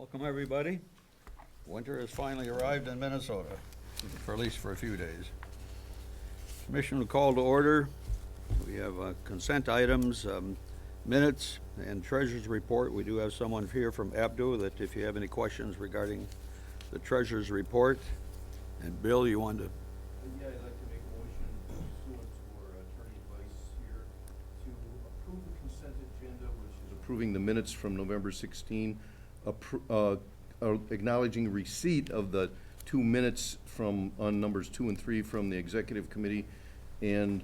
Welcome, everybody. Winter has finally arrived in Minnesota, for at least for a few days. Commission will call to order. We have consent items, minutes, and treasurer's report. We do have someone here from Abdo that if you have any questions regarding the treasurer's report. And Bill, you want to? Yeah, I'd like to make a motion pursuant to our attorney advice here to approve the consent agenda, which is approving the minutes from November 16, acknowledging receipt of the 2 minutes from, on numbers 2 and 3 from the executive committee, and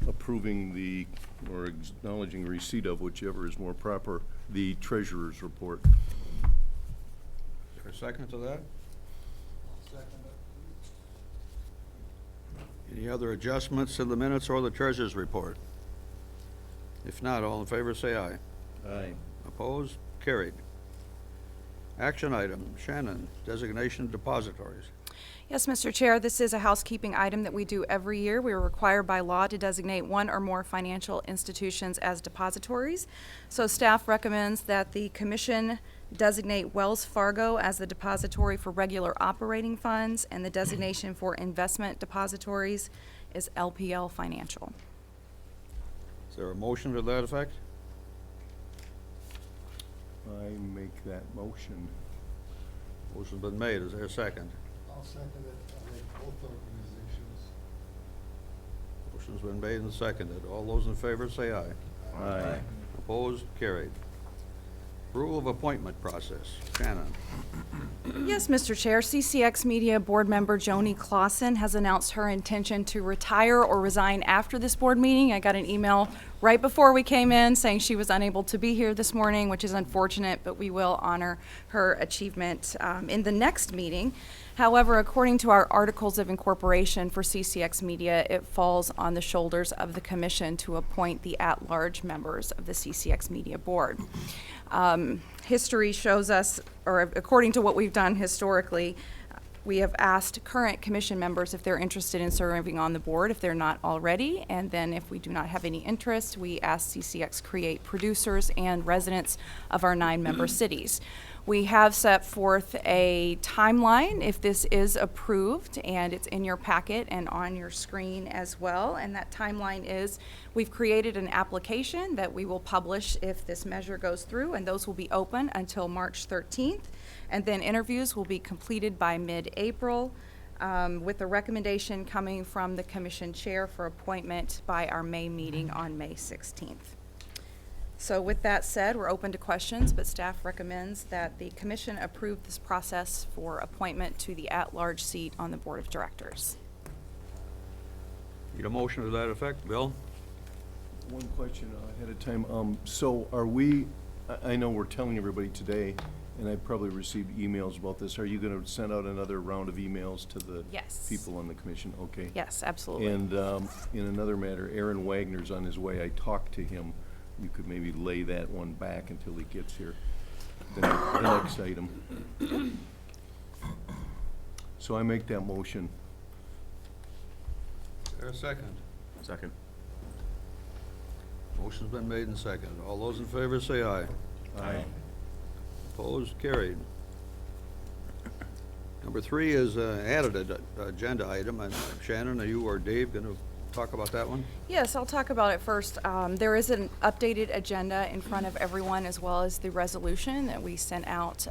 approving the, or acknowledging receipt of, whichever is more proper, the treasurer's report. Is there a second to that? Any other adjustments to the minutes or the treasurer's report? If not, all in favor say aye. Aye. Opposed? Carried. Action item, Shannon, designation of depositories. Yes, Mr. Chair, this is a housekeeping item that we do every year. We are required by law to designate one or more financial institutions as depositories. So staff recommends that the commission designate Wells Fargo as the depository for regular operating funds, and the designation for investment depositories is LPL Financial. Is there a motion to that effect? I make that motion. Motion's been made. Is there a second? I'll second it. I think both organizations. Motion's been made and seconded. All those in favor say aye. Aye. Opposed? Carried. Rule of appointment process. Shannon. Yes, Mr. Chair, CCX Media board member Joni Clausen has announced her intention to retire or resign after this board meeting. I got an email right before we came in saying she was unable to be here this morning, which is unfortunate, but we will honor her achievement in the next meeting. However, according to our articles of incorporation for CCX Media, it falls on the shoulders of the commission to appoint the at-large members of the CCX Media board. History shows us, or according to what we've done historically, we have asked current commission members if they're interested in serving on the board, if they're not already, and then if we do not have any interest, we ask CCX create producers and residents of our 9-member cities. We have set forth a timeline if this is approved, and it's in your packet and on your screen as well. And that timeline is, we've created an application that we will publish if this measure goes through, and those will be open until March 13th. And then interviews will be completed by mid-April, with the recommendation coming from the commission chair for appointment by our May meeting on May 16th. So with that said, we're open to questions, but staff recommends that the commission approve this process for appointment to the at-large seat on the board of directors. Need a motion to that effect? Bill? One question ahead of time. So are we, I know we're telling everybody today, and I probably received emails about this. Are you going to send out another round of emails to the Yes. people on the commission? Okay. Yes, absolutely. And in another matter, Aaron Wagner's on his way. I talked to him. You could maybe lay that one back until he gets here, the next item. So I make that motion. Is there a second? Second. Motion's been made and seconded. All those in favor say aye. Aye. Opposed? Carried. Number 3 is added agenda item. And Shannon, are you or Dave going to talk about that one? Yes, I'll talk about it first. There is an updated agenda in front of everyone, as well as the resolution that we sent out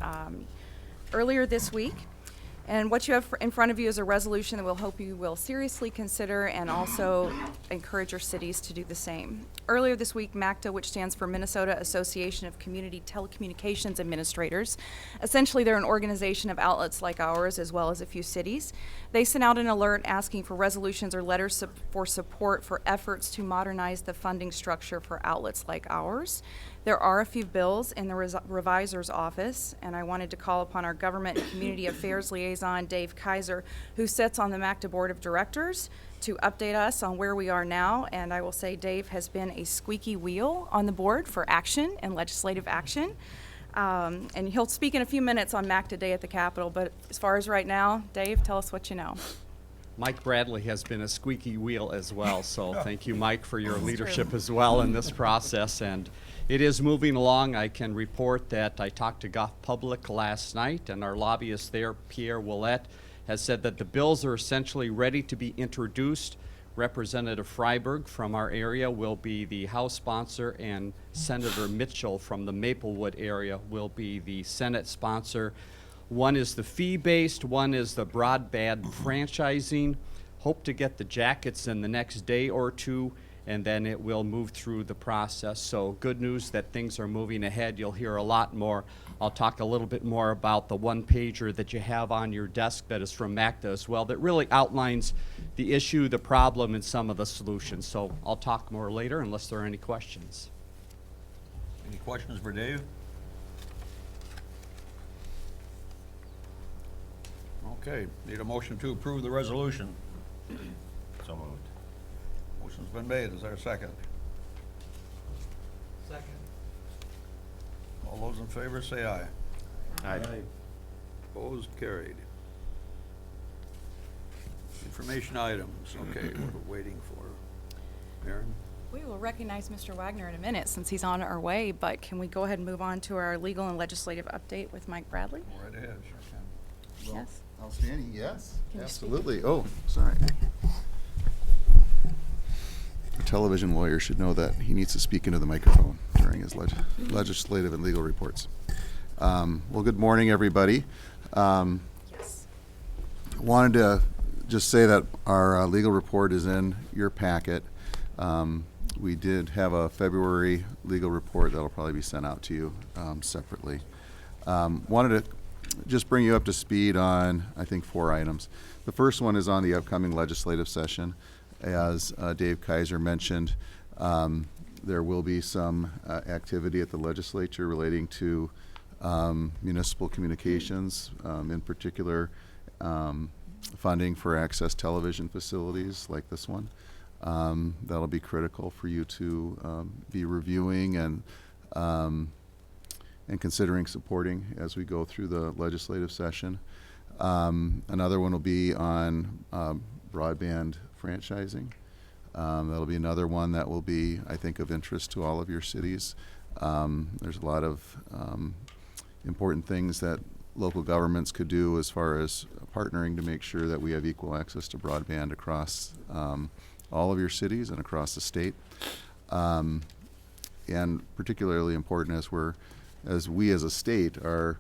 earlier this week. And what you have in front of you is a resolution that we'll hope you will seriously consider, and also encourage your cities to do the same. Earlier this week, MACTA, which stands for Minnesota Association of Community Telecommunications Administrators, essentially they're an organization of outlets like ours, as well as a few cities. They sent out an alert asking for resolutions or letters for support for efforts to modernize the funding structure for outlets like ours. There are a few bills in the revisor's office, and I wanted to call upon our Government and Community Affairs Liaison, Dave Kaiser, who sits on the MACTA Board of Directors, to update us on where we are now. And I will say Dave has been a squeaky wheel on the board for action and legislative action. And he'll speak in a few minutes on MACTA Day at the Capitol, but as far as right now, Dave, tell us what you know. Mike Bradley has been a squeaky wheel as well, so thank you, Mike, for your leadership as well in this process. And it is moving along. I can report that I talked to Gulf Public last night, and our lobbyist there, Pierre Willette, has said that the bills are essentially ready to be introduced. Representative Freiberg from our area will be the House sponsor, and Senator Mitchell from the Maplewood area will be the Senate sponsor. One is the fee-based, one is the broadband franchising. Hope to get the jackets in the next day or two, and then it will move through the process. So good news that things are moving ahead. You'll hear a lot more. I'll talk a little bit more about the one-pager that you have on your desk that is from MACTA as well, that really outlines the issue, the problem, and some of the solutions. So I'll talk more later unless there are any questions. Any questions for Dave? Okay, need a motion to approve the resolution. So moved. Motion's been made, is there a second? Second. All those in favor say aye. Aye. Opposed, carried. Information items, okay, what are we waiting for? Aaron? We will recognize Mr. Wagner in a minute since he's on our way, but can we go ahead and move on to our legal and legislative update with Mike Bradley? Go right ahead, sure can. Yes. Outstanding, yes, Can you speak? absolutely. Oh, sorry. A television lawyer should know that he needs to speak into the microphone during his legislative and legal reports. Well, good morning, everybody. Yes. Wanted to just say that our legal report is in your packet. We did have a February legal report that'll probably be sent out to you separately. Wanted to just bring you up to speed on, I think, 4 items. The first one is on the upcoming legislative session. As Dave Kaiser mentioned, there will be some activity at the legislature relating to municipal communications, in particular funding for access television facilities like this one. That'll be critical for you to be reviewing and considering supporting as we go through the legislative session. Another one will be on broadband franchising. That'll be another one that will be, I think, of interest to all of your cities. There's a lot of important things that local governments could do as far as partnering to make sure that we have equal access to broadband across all of your cities and across the state. And particularly important as we as a state are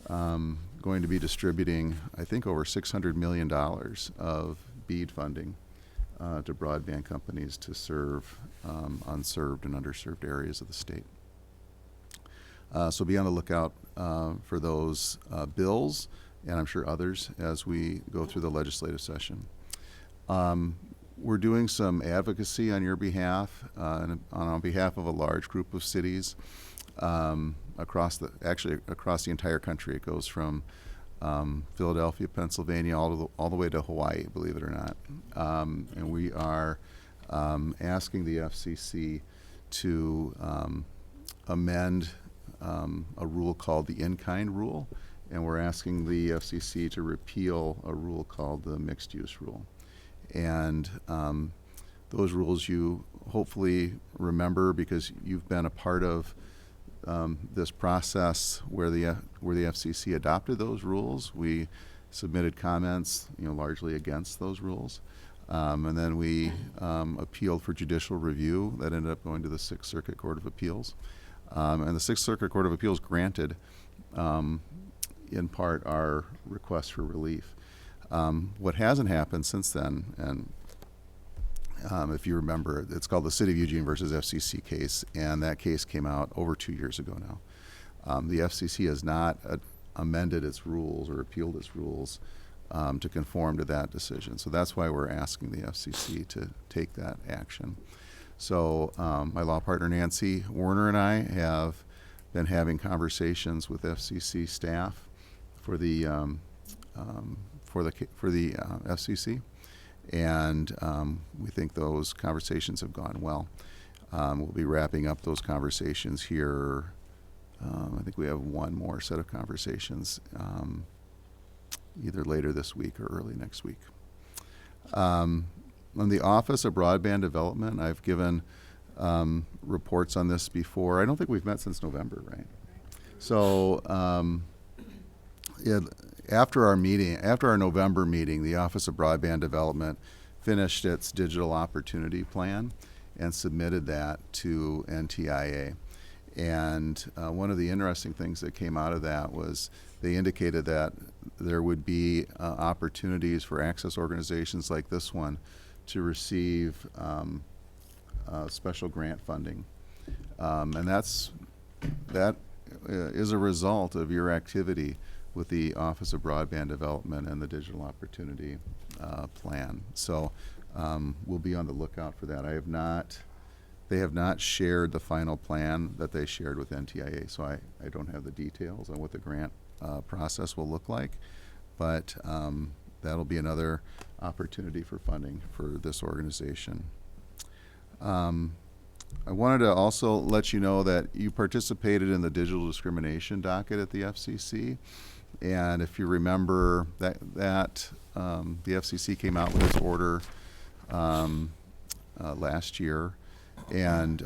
going to be distributing, I think, over $600 million of BEAD funding to broadband companies to serve unserved and underserved areas of the state. So be on the lookout for those bills, and I'm sure others, as we go through the legislative session. We're doing some advocacy on your behalf, and on behalf of a large group of cities across the entire country. It goes from Philadelphia, Pennsylvania, all the way to Hawaii, believe it or not. And we are asking the FCC to amend a rule called the in-kind rule, and we're asking the FCC to repeal a rule called the mixed-use rule. And those rules you hopefully remember because you've been a part of this process where the FCC adopted those rules. We submitted comments, largely against those rules, and then we appealed for judicial review. That ended up going to the Sixth Circuit Court of Appeals, and the Sixth Circuit Court of Appeals granted, in part, our request for relief. What hasn't happened since then, and if you remember, it's called the City of Eugene versus FCC case, and that case came out over 2 years ago now. The FCC has not amended its rules or appealed its rules to conform to that decision. So that's why we're asking the FCC to take that action. So my law partner Nancy Werner and I have been having conversations with FCC staff for the FCC, and we think those conversations have gone well. We'll be wrapping up those conversations here. I think we have one more set of conversations either later this week or early next week. On the Office of Broadband Development, I've given reports on this before. I don't think we've met since November, right? So after our November meeting, the Office of Broadband Development finished its digital opportunity plan and submitted that to NTIA. And one of the interesting things that came out of that was they indicated that there would be opportunities for access organizations like this one to receive special grant funding. And that is a result of your activity with the Office of Broadband Development and the Digital Opportunity Plan. So we'll be on the lookout for that. They have not shared the final plan that they shared with NTIA, so I don't have the details on what the grant process will look like, but that'll be another opportunity for funding for this organization. I wanted to also let you know that you participated in the digital discrimination docket at the FCC, and if you remember that the FCC came out with its order last year, and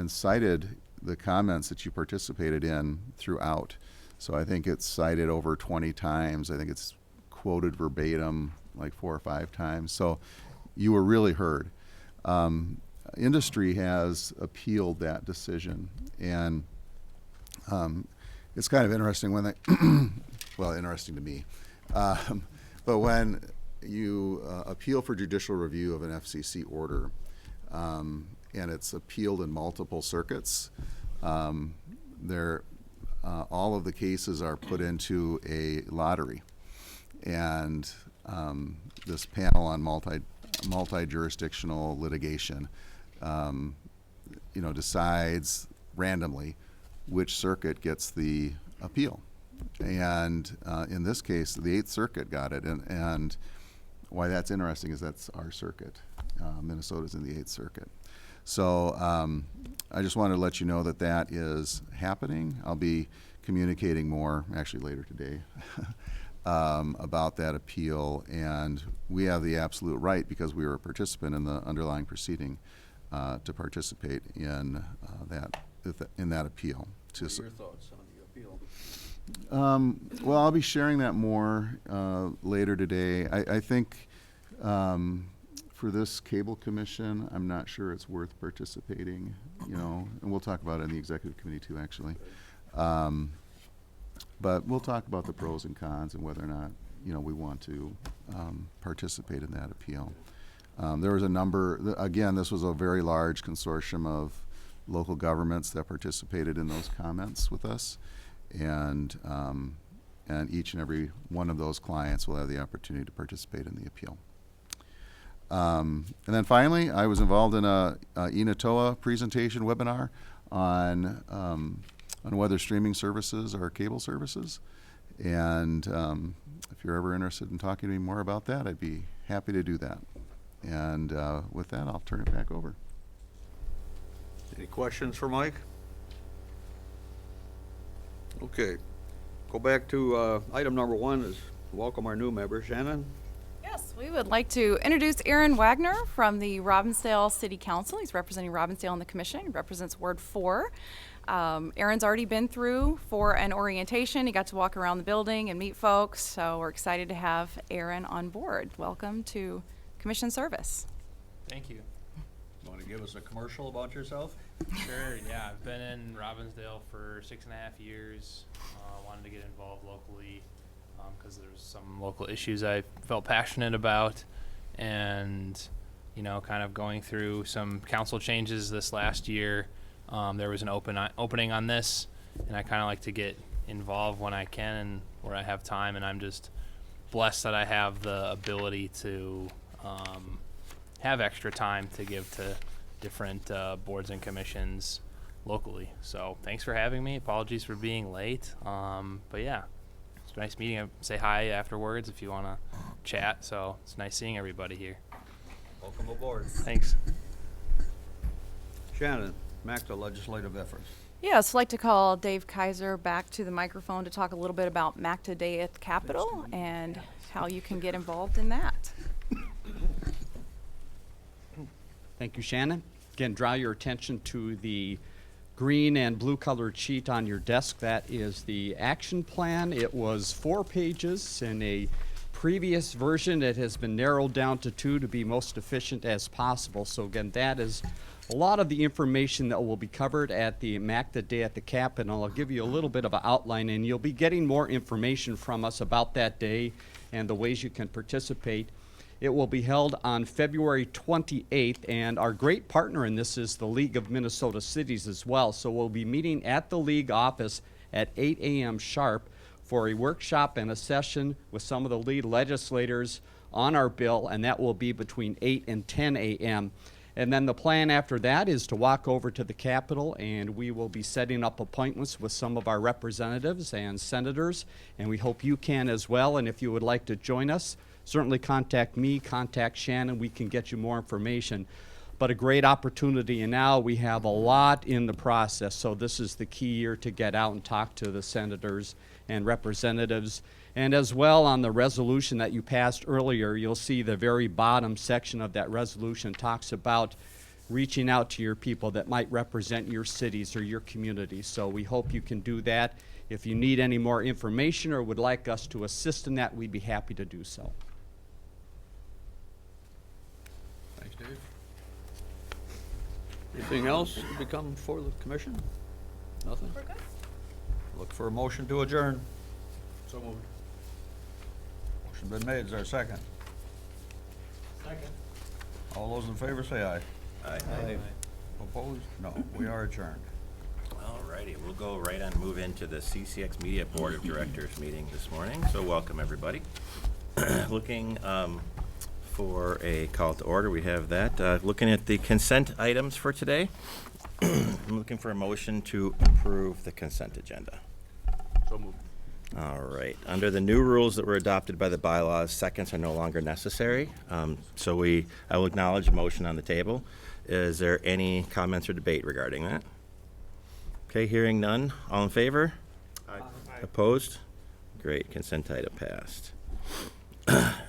cited the comments that you participated in throughout. So I think it's cited over 20 times. I think it's quoted verbatim like 4 or 5 times. So you were really heard. Industry has appealed that decision, and it's kind of interesting when they, well, interesting to me, but when you appeal for judicial review of an FCC order, and it's appealed in multiple circuits, all of the cases are put into a lottery, and this panel on multi-jurisdictional litigation decides randomly which circuit gets the appeal. And in this case, the 8th Circuit got it, and why that's interesting is that's our circuit. Minnesota's in the 8th Circuit. So I just wanted to let you know that that is happening. I'll be communicating more, actually later today, about that appeal, and we have the absolute right, because we were a participant in the underlying proceeding, to participate in that appeal. What are your thoughts on the appeal? Well, I'll be sharing that more later today. I think for this cable commission, I'm not sure it's worth participating, and we'll talk about it in the executive committee too, actually. But we'll talk about the pros and cons and whether or not, we want to participate in that appeal. There was a number, again, this was a very large consortium of local governments that participated in those comments with us, and each and every one of those clients will have the opportunity to participate in the appeal. And then finally, I was involved in a ENATOA presentation webinar on whether streaming services are cable services. And if you're ever interested in talking to me more about that, I'd be happy to do that. And with that, I'll turn it back over. Any questions for Mike? Okay. Go back to item number 1 is welcome our new member. Shannon? Yes, we would like to introduce Aaron Wagner from the Robbinsdale City Council. He's representing Robbinsdale on the commission. He represents Ward 4. Aaron's already been through for an orientation. He got to walk around the building and meet folks, so we're excited to have Aaron on board. Welcome to commission service. Thank you. Want to give us a commercial about yourself? Sure, yeah. I've been in Robbinsdale for 6.5 years. Wanted to get involved locally because there's some local issues I felt passionate about, and kind of going through some council changes this last year. There was an opening on this, and I kind of like to get involved when I can and where I have time, and I'm just blessed that I have the ability to have extra time to give to different boards and commissions locally. So thanks for having me. Apologies for being late. But yeah, it's a nice meeting. Say hi afterwards if you want to chat. So it's nice seeing everybody here. Welcome aboard. Thanks. Shannon, MACTA legislative efforts. Yes, I'd like to call Dave Kaiser back to the microphone to talk a little bit about MACTA Day at the Capitol and how you can get involved in that. Thank you, Shannon. Again, draw your attention to the green and blue colored sheet on your desk. That is the action plan. It was 4 pages in a previous version. It has been narrowed down to 2 to be most efficient as possible. So again, that is a lot of the information that will be covered at the MAC that day at the Capitol. I'll give you a little bit of an outline, and you'll be getting more information from us about that day and the ways you can participate. It will be held on February 28th, and our great partner in this is the League of Minnesota Cities as well. So we'll be meeting at the League office at 8 a.m. sharp for a workshop and a session with some of the lead legislators on our bill, and that will be between 8 and 10 a.m. And then the plan after that is to walk over to the Capitol, and we will be setting up appointments with some of our representatives and senators, and we hope you can as well. And if you would like to join us, certainly contact me, contact Shannon. We can get you more information. But a great opportunity, and now we have a lot in the process, so this is the key year to get out and talk to the senators and representatives. And as well, on the resolution that you passed earlier, you'll see the very bottom section of that resolution talks about reaching out to your people that might represent your cities or your communities. So we hope you can do that. If you need any more information or would like us to assist in that, we'd be happy to do so. Thanks, Dave. Anything else to become for the commission? Nothing? We're good. Look for a motion to adjourn. So moved. Motion been made. Is there a second? Second. All those in favor say aye. Aye. Opposed? No. We are adjourned. All righty, we'll go right on, move into the CCX Media Board of Directors meeting this morning. So welcome, everybody. Looking for a call to order. We have that. Looking at the consent items for today. I'm looking for a motion to approve the consent agenda. So moved. All right. Under the new rules that were adopted by the bylaws, seconds are no longer necessary. So I will acknowledge a motion on the table. Is there any comments or debate regarding that? Okay, hearing none. All in favor? Aye. Opposed? Great, consent item passed.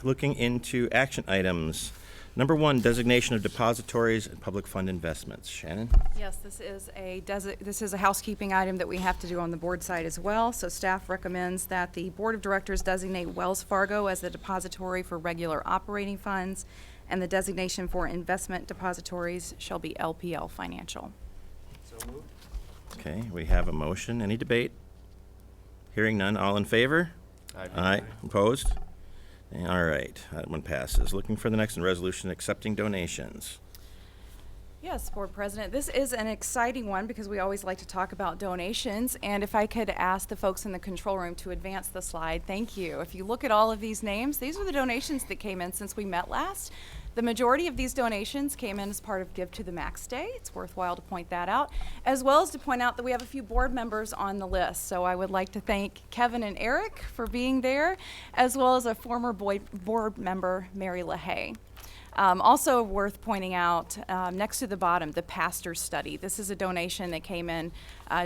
Looking into action items. Number 1, designation of depositories and public fund investments. Shannon? Yes, this is a housekeeping item that we have to do on the board side as well. So staff recommends that the Board of Directors designate Wells Fargo as the depository for regular operating funds, and the designation for investment depositories shall be LPL Financial. Okay, we have a motion. Any debate? Hearing none. All in favor? Aye. Opposed? All right, that one passes. Looking for the next one, resolution accepting donations. Yes, Board President, this is an exciting one because we always like to talk about donations. And if I could ask the folks in the control room to advance the slide, thank you. If you look at all of these names, these are the donations that came in since we met last. The majority of these donations came in as part of Give to the Max Day. It's worthwhile to point that out, as well as to point out that we have a few board members on the list. So I would like to thank Kevin and Eric for being there, as well as a former board member, Mary LaHaye. Also worth pointing out, next to the bottom, the pastor study. This is a donation that came in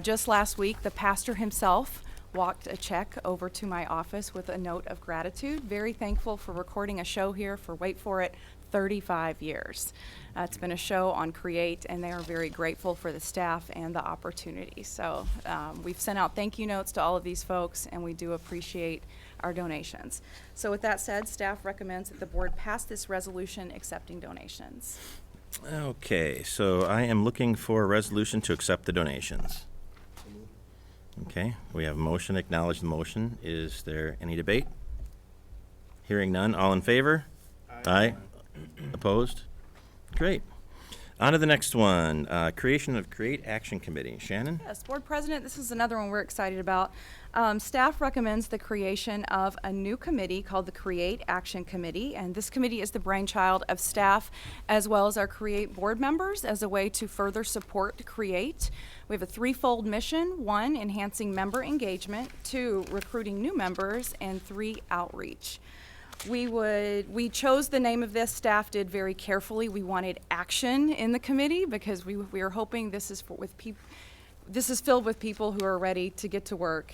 just last week. The pastor himself walked a check over to my office with a note of gratitude. Very thankful for recording a show here for, wait for it, 35 years. It's been a show on Create, and they are very grateful for the staff and the opportunity. So we've sent out thank you notes to all of these folks, and we do appreciate our donations. So with that said, staff recommends that the board pass this resolution accepting donations. Okay, so I am looking for a resolution to accept the donations. Okay, we have a motion. Acknowledge the motion. Is there any debate? Hearing none. All in favor? Aye. Opposed? Great. On to the next one, creation of Create Action Committee. Shannon? Yes, Board President, this is another one we're excited about. Staff recommends the creation of a new committee called the Create Action Committee, and this committee is the brainchild of staff as well as our Create board members as a way to further support Create. We have a threefold mission: 1, enhancing member engagement; 2, recruiting new members; and 3, outreach. We chose the name of this, staff did very carefully. We wanted action in the committee because we are hoping this is with this is filled with people who are ready to get to work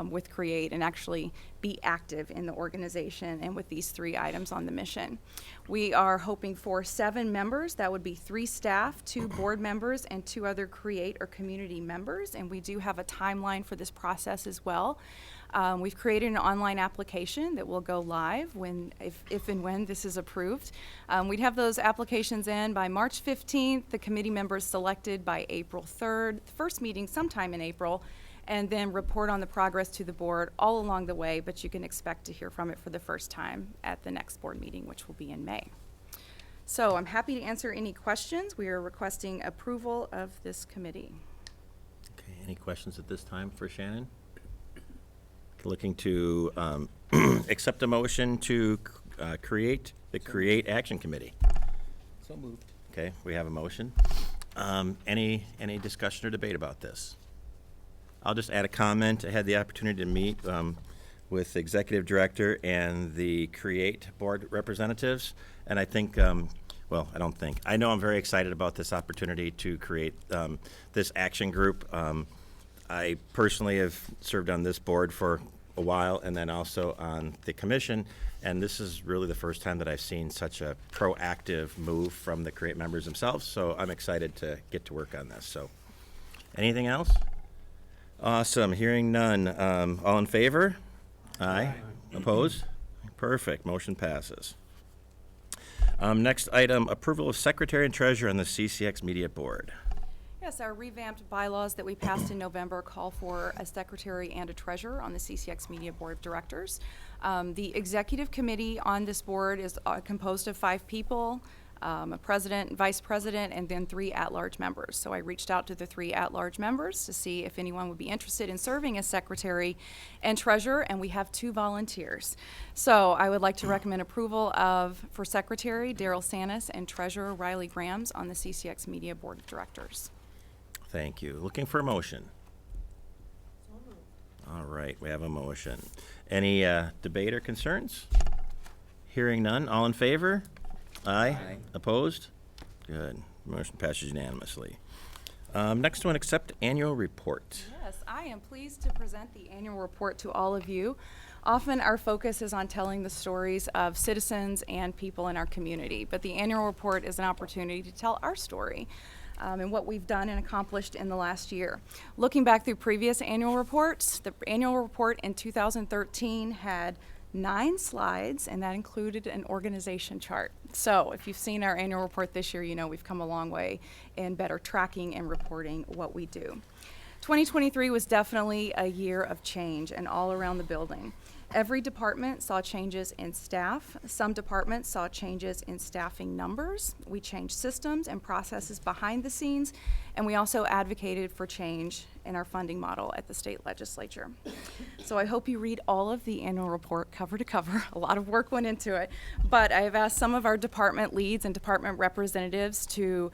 with Create and actually be active in the organization and with these 3 items on the mission. We are hoping for 7 members. That would be 3 staff, 2 board members, and 2 other Create or community members. And we do have a timeline for this process as well. We've created an online application that will go live if and when this is approved. We'd have those applications in by March 15th, the committee members selected by April 3rd, the first meeting sometime in April, and then report on the progress to the board all along the way, but you can expect to hear from it for the first time at the next board meeting, which will be in May. So I'm happy to answer any questions. We are requesting approval of this committee. Okay, any questions at this time for Shannon? Looking to accept a motion to create the Create Action Committee. So moved. Okay, we have a motion. Any discussion or debate about this? I'll just add a comment. I had the opportunity to meet with the executive director and the Create board representatives, and I think, well, I don't think, I know I'm very excited about this opportunity to create this action group. I personally have served on this board for a while and then also on the commission, and this is really the first time that I've seen such a proactive move from the Create members themselves, so I'm excited to get to work on this. So, anything else? Awesome. Hearing none. All in favor? Aye. Opposed? Perfect. Motion passes. Next item, approval of secretary and treasurer on the CCX Media Board. Yes, our revamped bylaws that we passed in November call for a secretary and a treasurer on the CCX Media Board of Directors. The executive committee on this board is composed of 5 people, a president, vice president, and then 3 at-large members. So I reached out to the 3 at-large members to see if anyone would be interested in serving as secretary and treasurer, and we have 2 volunteers. So I would like to recommend approval for secretary, Daryl Sanis, and treasurer, Riley Grams, on the CCX Media Board of Directors. Thank you. Looking for a motion? All right, we have a motion. Any debate or concerns? Hearing none. All in favor? Aye. Opposed? Good. Motion passes unanimously. Next one, accept annual report. Yes, I am pleased to present the annual report to all of you. Often our focus is on telling the stories of citizens and people in our community, but the annual report is an opportunity to tell our story. And what we've done and accomplished in the last year. Looking back through previous annual reports, the annual report in 2013 had 9 slides, and that included an organization chart. So if you've seen our annual report this year, you know we've come a long way in better tracking and reporting what we do. 2023 was definitely a year of change and all around the building. Every department saw changes in staff. Some departments saw changes in staffing numbers. We changed systems and processes behind the scenes, and we also advocated for change in our funding model at the state legislature. So I hope you read all of the annual report cover to cover. A lot of work went into it, but I have asked some of our department leads and department representatives to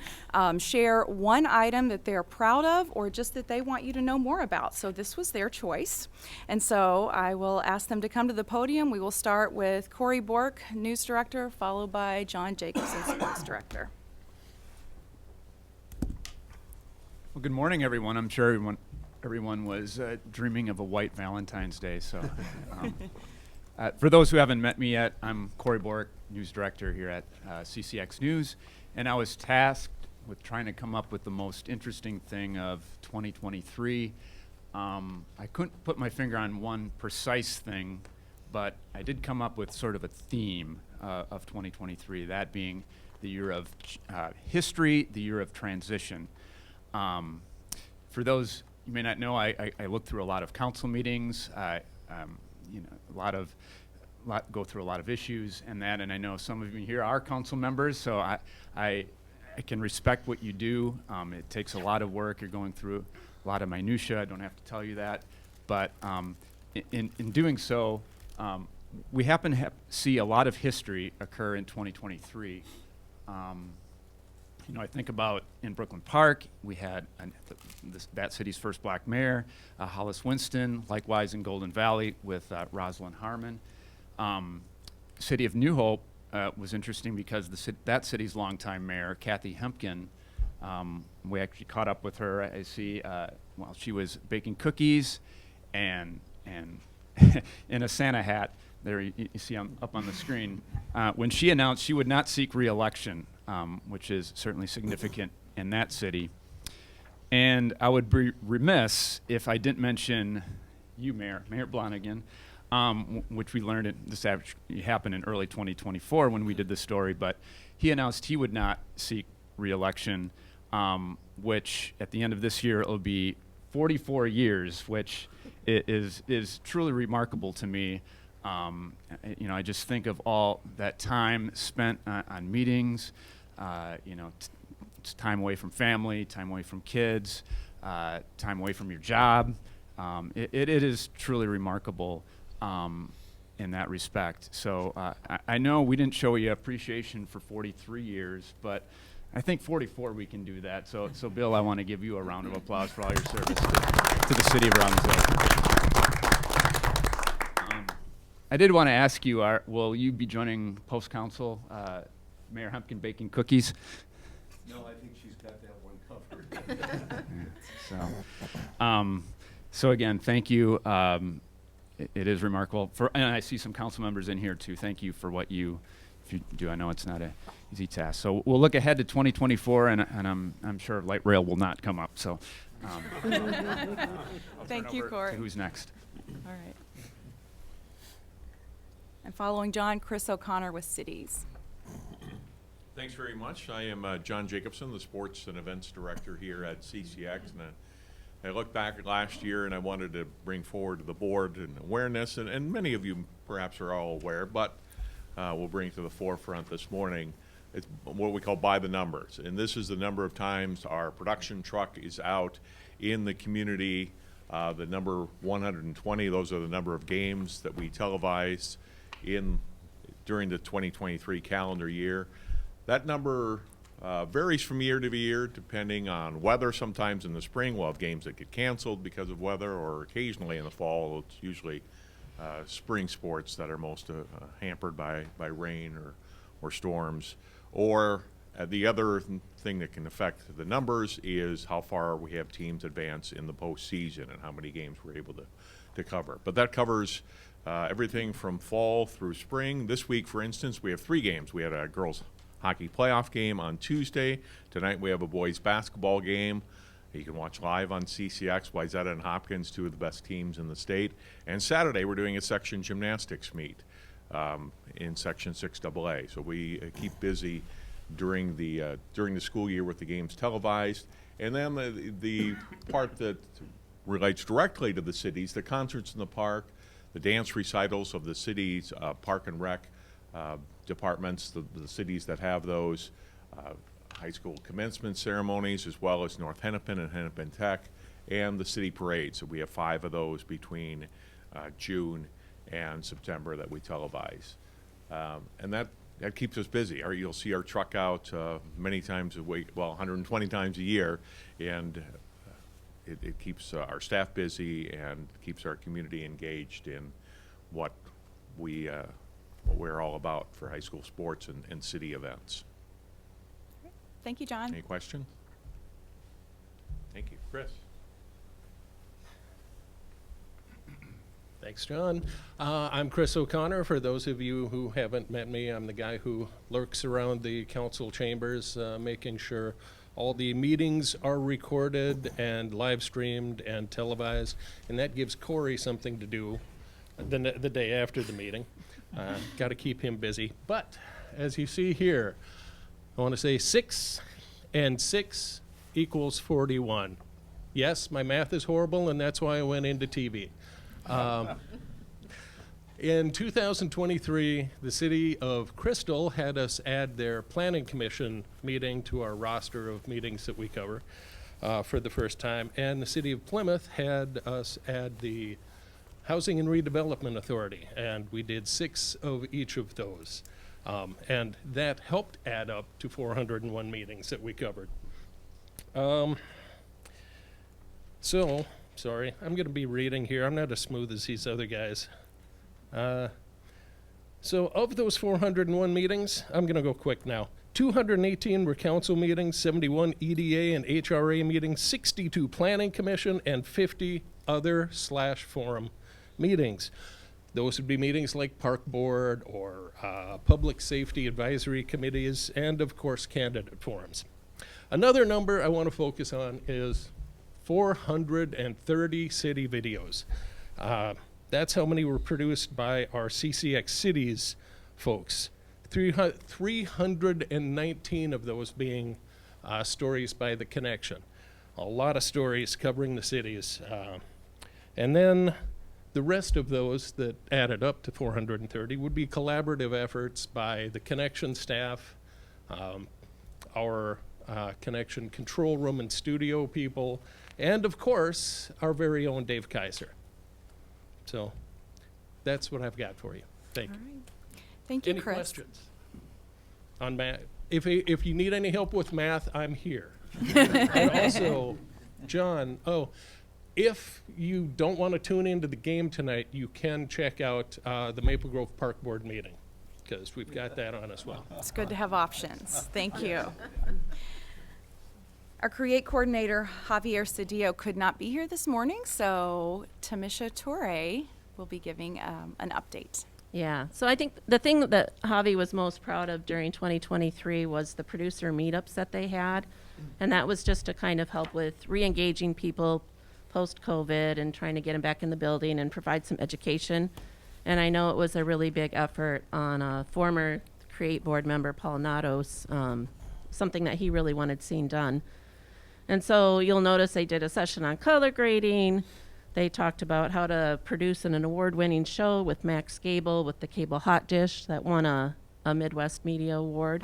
share one item that they're proud of or just that they want you to know more about. So this was their choice. And so I will ask them to come to the podium. We will start with Corey Bork, News Director, followed by John Jacobson, Sports Director. Well, good morning, everyone. I'm sure everyone was dreaming of a white Valentine's Day. So, for those who haven't met me yet, I'm Corey Bork, News Director here at CCX News, and I was tasked with trying to come up with the most interesting thing of 2023. I couldn't put my finger on one precise thing, but I did come up with sort of a theme of 2023, that being the year of history, the year of transition. For those you may not know, I looked through a lot of council meetings. You know, go through a lot of issues and that. And I know some of you here are council members, so I can respect what you do. It takes a lot of work. You're going through a lot of minutia. I don't have to tell you that, but in doing so, we happen to see a lot of history occur in 2023. You know, I think about in Brooklyn Park, we had that city's first black mayor, Hollis Winston, likewise in Golden Valley with Rosalind Harmon. City of New Hope was interesting because that city's longtime mayor, Kathy Hempkin, We actually caught up with her. I see while she was baking cookies and in a Santa hat. There you see up on the screen. When she announced she would not seek re-election, which is certainly significant in that city. And I would be remiss if I didn't mention you, Mayor Blonigan, which we learned this happened in early 2024 when we did this story, but he announced he would not seek re-election, which at the end of this year it'll be 44 years, which is truly remarkable to me. I just think of all that time spent on meetings, it's time away from family, time away from kids, time away from your job. It is truly remarkable in that respect. So I know we didn't show you appreciation for 43 years, but I think 44 we can do that. So Bill, I want to give you a round of applause for all your service to the city of Robbinsdale. I did want to ask you, will you be joining Post Council, Mayor Hempkin baking cookies? No, I think she's got that one covered. So again, thank you. It is remarkable. And I see some council members in here too. Thank you for what you do. I know it's not an easy task. So we'll look ahead to 2024, and I'm sure light rail will not come up. So Thank you, Corey. Who's next? All right. And following John, Chris O'Connor with Cities. Thanks very much. I am John Jacobson, the Sports and Events Director here at CCX. And I look back at last year and I wanted to bring forward to the board an awareness, and many of you perhaps are all aware, but we'll bring to the forefront this morning. It's what we call by the numbers. And this is the number of times our production truck is out in the community. The number 120, those are the number of games that we televise during the 2023 calendar year. That number varies from year to year depending on weather. Sometimes in the spring we'll have games that get canceled because of weather, or occasionally in the fall it's usually spring sports that are most hampered by rain or storms. Or the other thing that can affect the numbers is how far we have teams advance in the postseason and how many games we're able to cover. But that covers everything from fall through spring. This week, for instance, we have 3 games. We had a girls' hockey playoff game on Tuesday. Tonight we have a boys' basketball game. You can watch live on CCX. Wayzata and Hopkins, 2 of the best teams in the state. And Saturday we're doing a section gymnastics meet in Section 6AA. So we keep busy during the school year with the games televised. And then the part that relates directly to the cities, the concerts in the park, the dance recitals of the city's park and rec departments, the cities that have those, high school commencement ceremonies, as well as North Hennepin and Hennepin Tech, and the city parades. So we have 5 of those between June and September that we televise. And that keeps us busy. You'll see our truck out many times a week, well, 120 times a year, and it keeps our staff busy and keeps our community engaged in what we're all about for high school sports and city events. Thank you, John. Any question? Thank you. Chris? Thanks, John. I'm Chris O'Connor. For those of you who haven't met me, I'm the guy who lurks around the council chambers, making sure all the meetings are recorded and live streamed and televised, and that gives Corey something to do the day after the meeting. Got to keep him busy. But as you see here, I want to say 6 and 6 equals 41. Yes, my math is horrible, and that's why I went into TV. In 2023, the city of Crystal had us add their planning commission meeting to our roster of meetings that we cover for the first time, and the city of Plymouth had us add the Housing and Redevelopment Authority, and we did 6 of each of those. And that helped add up to 401 meetings that we covered. So, sorry, I'm going to be reading here. I'm not as smooth as these other guys. So of those 401 meetings, I'm going to go quick now. 218 were council meetings, 71 EDA and HRA meetings, 62 planning commission, and 50 other/forum meetings. Those would be meetings like park board or public safety advisory committees, and of course candidate forums. Another number I want to focus on is 430 city videos. That's how many were produced by our CCX Cities folks. 319 of those being stories by The Connection. A lot of stories covering the cities. And then the rest of those that added up to 430 would be collaborative efforts by the Connection staff, our Connection control room and studio people, and of course, our very own Dave Kaiser. So that's what I've got for you. Thank you. All right. Thank you, Any Chris. questions on math? If you need any help with math, I'm here. And also, John, if you don't want to tune into the game tonight, you can check out the Maple Grove Park Board meeting, because we've got that on as well. It's good to have options. Thank you. Our Create coordinator, Javier Cedillo, could not be here this morning, so Tamisha Torre will be giving an update. Yeah, so I think the thing that Javi was most proud of during 2023 was the producer meetups that they had. And that was just to kind of help with re-engaging people post-COVID and trying to get them back in the building and provide some education. And I know it was a really big effort on former Create board member Paul Natos, something that he really wanted seen done. And so you'll notice they did a session on color grading. They talked about how to produce an award-winning show with Max Gable with the Cable Hot Dish that won a Midwest Media Award.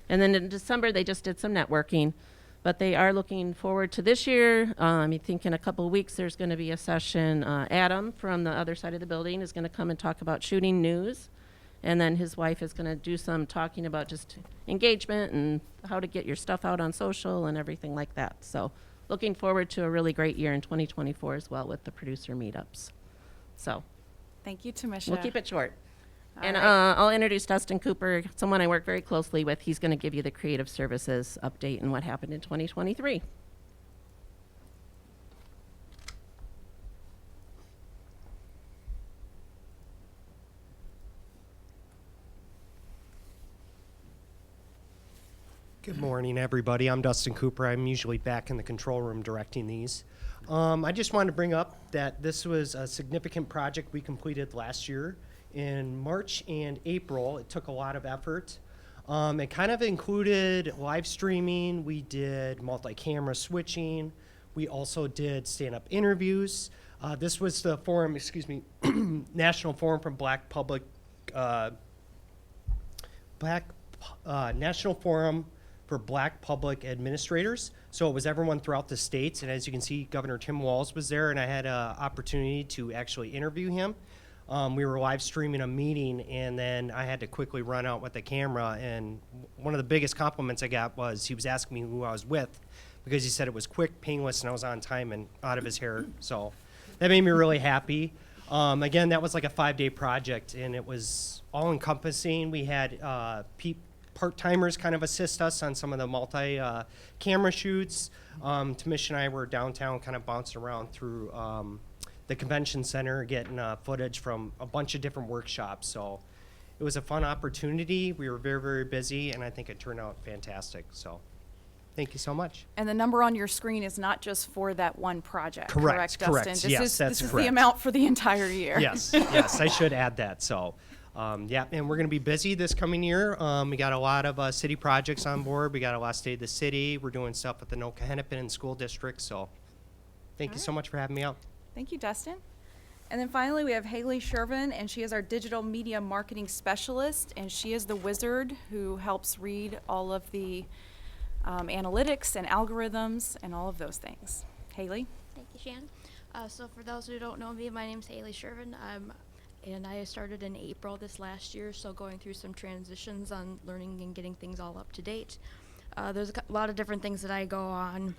And then in December, they just did some networking. But they are looking forward to this year. I think in a couple of weeks, there's going to be a session. Adam from the other side of the building is going to come and talk about shooting news. And then his wife is going to do some talking about just engagement and how to get your stuff out on social and everything like that. So looking forward to a really great year in 2024 as well with the producer meetups. So Thank you, Tamisha. we'll keep it short. All And right. I'll introduce Dustin Cooper, someone I work very closely with. He's going to give you the creative services update and what happened in 2023. Good morning, everybody. I'm Dustin Cooper. I'm usually back in the control room directing these. I just wanted to bring up that this was a significant project we completed last year in March and April. It took a lot of effort. It kind of included live streaming. We did multi-camera switching. We also did stand-up interviews. This was the forum, National Forum for Black Public, National Forum for Black Public Administrators. So it was everyone throughout the states. And as you can see, Governor Tim Walz was there, and I had an opportunity to actually interview him. We were live streaming a meeting, and then I had to quickly run out with the camera. And one of the biggest compliments I got was he was asking me who I was with, because he said it was quick, painless, and I was on time and out of his hair. So that made me really happy. Again, that was like a 5-day project, and it was all-encompassing. We had part-timers kind of assist us on some of the multi-camera shoots. Tamisha and I were downtown kind of bouncing around through the convention center, getting footage from a bunch of different workshops. So it was a fun opportunity. We were very, very busy, and I think it turned out fantastic. So thank you so much. And the number on your screen is not just for that one project, Correct, Dustin? correct. This Yes, is, that's this is correct. the amount for the entire year. Yes, yes, I should add that. So, yeah, and we're going to be busy this coming year. We got a lot of city projects on board. We got a lot of State of the City. We're doing stuff with the Noka-Hennepin School District. So, thank you so much for having me out. Thank you, Dustin. And then finally, we have Haley Shervin, and she is our digital media marketing specialist, and she is the wizard who helps read all of the analytics and algorithms and all of those things. Haley? Thank you, Shan. So for those who don't know me, my name's Haley Shervin, and I started in April this last year, so going through some transitions on learning and getting things all up to date. There's a lot of different things that I go on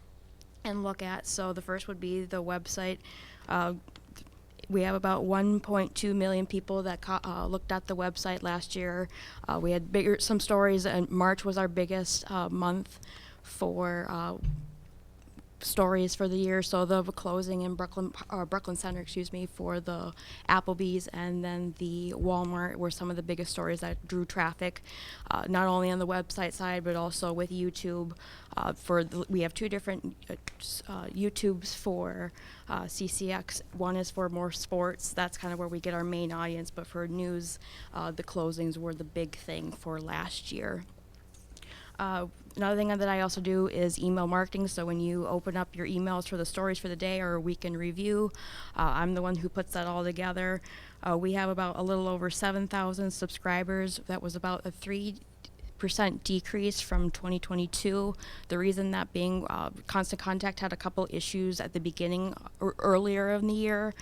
and look at. So the first would be the website. We have about 1.2 million people that looked at the website last year. We had some stories, and March was our biggest month for stories for the year. So the closing in Brooklyn Center, for the Applebee's, and then the Walmart were some of the biggest stories that drew traffic, not only on the website side but also with YouTube. We have two different YouTubes for CCX. One is for more sports. That's kind of where we get our main audience. But for news, the closings were the big thing for last year. Another thing that I also do is email marketing. So when you open up your emails for the stories for the day or a week in review, I'm the one who puts that all together. We have about a little over 7,000 subscribers. That was about a 3% decrease from 2022. The reason that being Constant Contact had a couple issues at the beginning or earlier in the year.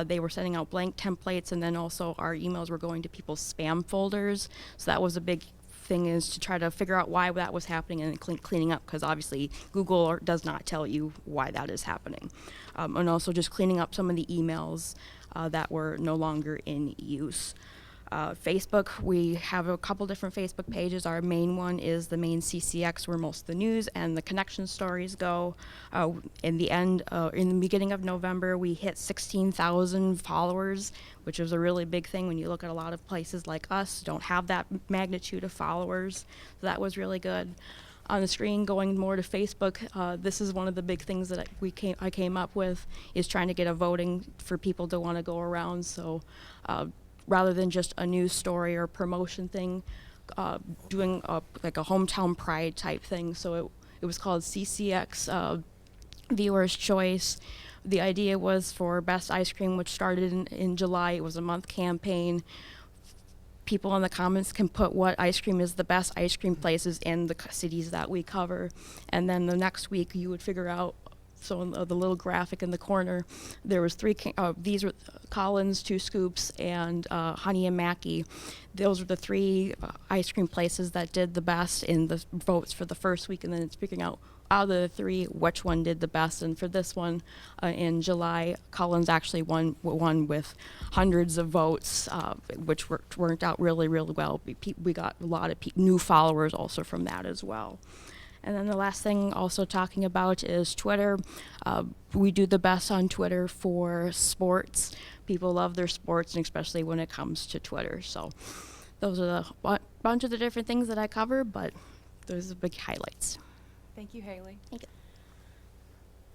They were sending out blank templates, and then also our emails were going to people's spam folders. So that was a big thing, is to try to figure out why that was happening and cleaning up, because obviously Google does not tell you why that is happening. And also just cleaning up some of the emails that were no longer in use. Facebook, we have a couple different Facebook pages. Our main one is the main CCX, where most of the news and the connection stories go. In the beginning of November, we hit 16,000 followers, which was a really big thing when you look at a lot of places like us don't have that magnitude of followers. So that was really good. On the screen, going more to Facebook, this is one of the big things that I came up with, is trying to get a voting for people to want to go around. So rather than just a news story or promotion thing, doing like a hometown pride type thing. So it was called CCX Viewer's Choice. The idea was for Best Ice Cream, which started in July. It was a month campaign. People in the comments can put what ice cream is the best ice cream places in the cities that we cover. And then the next week you would figure out, so in the little graphic in the corner, there was these were Collins, Two Scoops, and Honey and Mackie. Those were the three ice cream places that did the best in the votes for the first week, and then it's figuring out of the three which one did the best. And for this one, in July, Collins actually won with hundreds of votes, which worked out really, really well. We got a lot of new followers also from that as well. And then the last thing also talking about is Twitter. We do the best on Twitter for sports. People love their sports, and especially when it comes to Twitter. So those are the bunch of the different things that I cover, but those are the big highlights. Thank you, Haley. Thank you.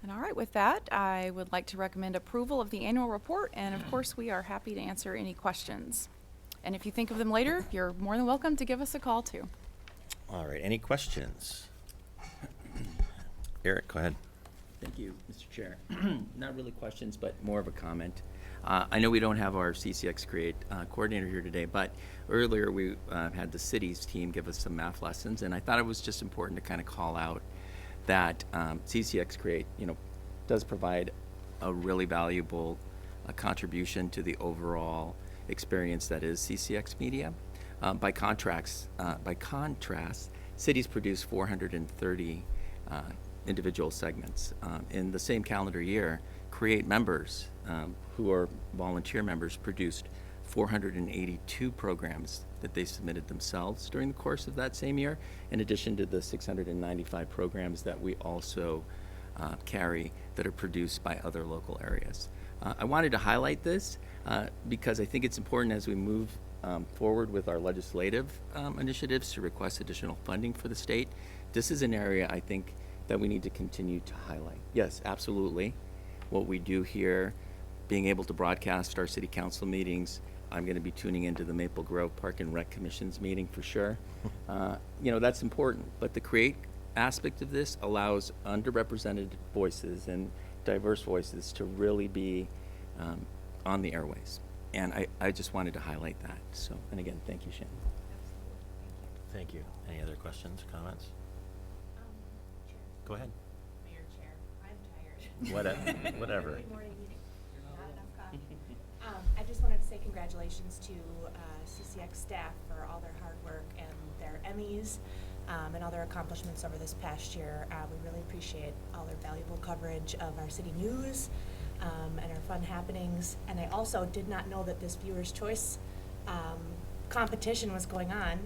And all right, with that, I would like to recommend approval of the annual report, and of course, we are happy to answer any questions. And if you think of them later, you're more than welcome to give us a call too. All right, any questions? Eric, go ahead. Thank you, Mr. Chair. Not really questions, but more of a comment. I know we don't have our CCX Create coordinator here today, but earlier we had the cities team give us some math lessons, and I thought it was just important to kind of call out that CCX Create, does provide a really valuable contribution to the overall experience that is CCX Media. By contrast, cities produce 430 individual segments. In the same calendar year, Create members, who are volunteer members, produced 482 programs that they submitted themselves during the course of that same year, in addition to the 695 programs that we also carry that are produced by other local areas. I wanted to highlight this because I think it's important as we move forward with our legislative initiatives to request additional funding for the state. This is an area I think that we need to continue to highlight. Yes, absolutely. What we do here, being able to broadcast our city council meetings. I'm going to be tuning into the Maple Grove Park and Rec Commission's meeting for sure. That's important. But the Create aspect of this allows underrepresented voices and diverse voices to really be on the airways. And I just wanted to highlight that. So, and again, thank you, Shannon. Thank you. Any other questions, comments? Go ahead. Mayor, Chair, I'm tired. Whatever. Good morning meeting. Not enough coffee. I just wanted to say congratulations to CCX staff for all their hard work and their Emmys and all their accomplishments over this past year. We really appreciate all their valuable coverage of our city news, and our fun happenings. And I also did not know that this Viewer's Choice competition was going on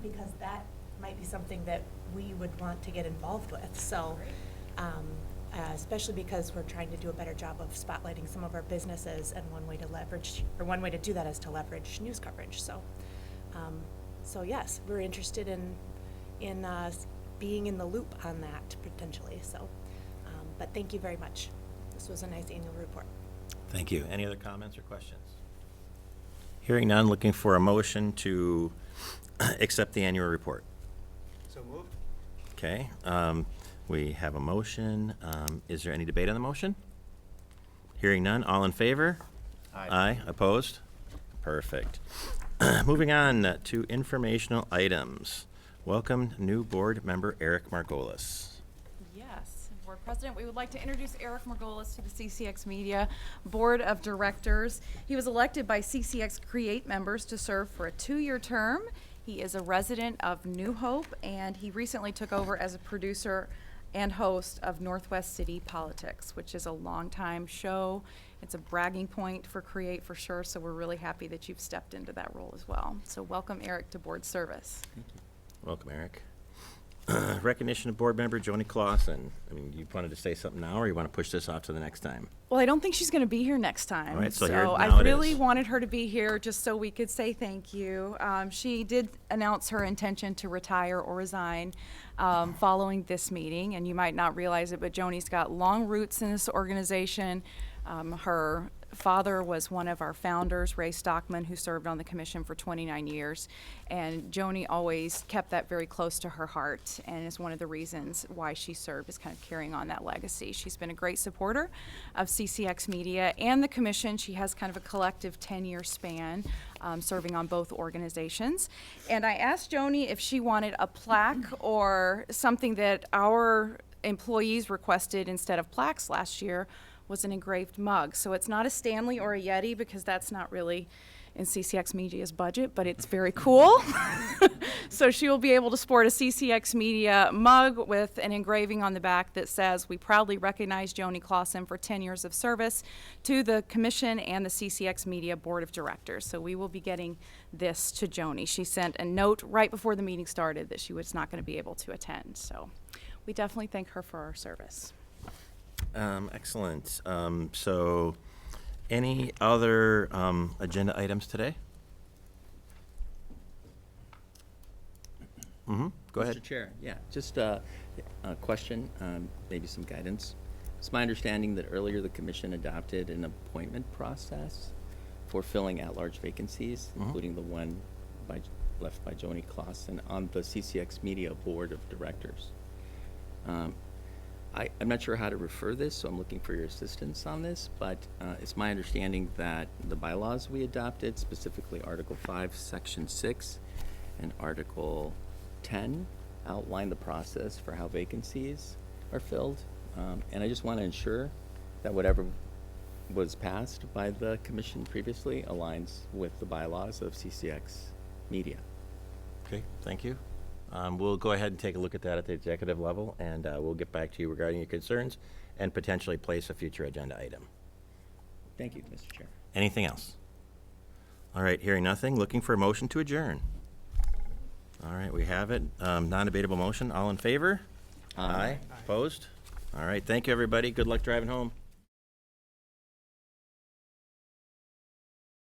because that might be something that we would want to get involved with. So, especially because we're trying to do a better job of spotlighting some of our businesses, and one way to do that is to leverage news coverage. So, so yes, we're interested in being in the loop on that potentially. So, but thank you very much. This was a nice annual report. Thank you. Any other comments or questions? Hearing none, looking for a motion to accept the annual report. So moved. Okay, we have a motion. Is there any debate on the motion? Hearing none, all in favor? Aye. Opposed? Perfect. Moving on to informational items. Welcome new board member Eric Margolis. Yes, Board President, we would like to introduce Eric Margolis to the CCX Media Board of Directors. He was elected by CCX Create members to serve for a 2-year term. He is a resident of New Hope, and he recently took over as a producer and host of Northwest City Politics, which is a longtime show. It's a bragging point for Create for sure, so we're really happy that you've stepped into that role as well. So welcome, Eric, to board service. Welcome, Eric. Recognition of board member Joni Clausen. I mean, you wanted to say something now, or you want to push this off to the next time? Well, I don't think she's going to be here next time. All right, so here- now I it really is. wanted her to be here just so we could say thank you. She did announce her intention to retire or resign following this meeting, and you might not realize it, but Joni's got long roots in this organization. Her father was one of our founders, Ray Stockman, who served on the commission for 29 years. And Joni always kept that very close to her heart, and is one of the reasons why she served, is kind of carrying on that legacy. She's been a great supporter of CCX Media and the commission. She has kind of a collective 10-year span serving on both organizations. And I asked Joni if she wanted a plaque or something that our employees requested instead of plaques last year was an engraved mug. So it's not a Stanley or a Yeti, because that's not really in CCX Media's budget, but it's very cool. So she will be able to sport a CCX Media mug with an engraving on the back that says, "We proudly recognize Joni Clausen for 10 years of service to the commission and the CCX Media Board of Directors." So we will be getting this to Joni. She sent a note right before the meeting started that she was not going to be able to attend. So we definitely thank her for her service. Excellent. So, any other agenda items today? Go ahead. Mr. Chair, yeah, just a question, maybe some guidance. It's my understanding that earlier the commission adopted an appointment process for filling at-large vacancies, including the one left by Joni Clausen on the CCX Media Board of Directors. I'm not sure how to refer this, so I'm looking for your assistance on this, but it's my understanding that the bylaws we adopted, specifically Article 5, Section 6, and Article 10, outline the process for how vacancies are filled. And I just want to ensure that whatever was passed by the commission previously aligns with the bylaws of CCX Media. Okay, thank you. We'll go ahead and take a look at that at the executive level, and we'll get back to you regarding your concerns and potentially place a future agenda item. Thank you, Mr. Chair. Anything else? All right, hearing nothing, looking for a motion to adjourn. All right, we have it. Non-debatable motion. All in favor? Aye. Opposed? All right, thank you, everybody. Good luck driving home.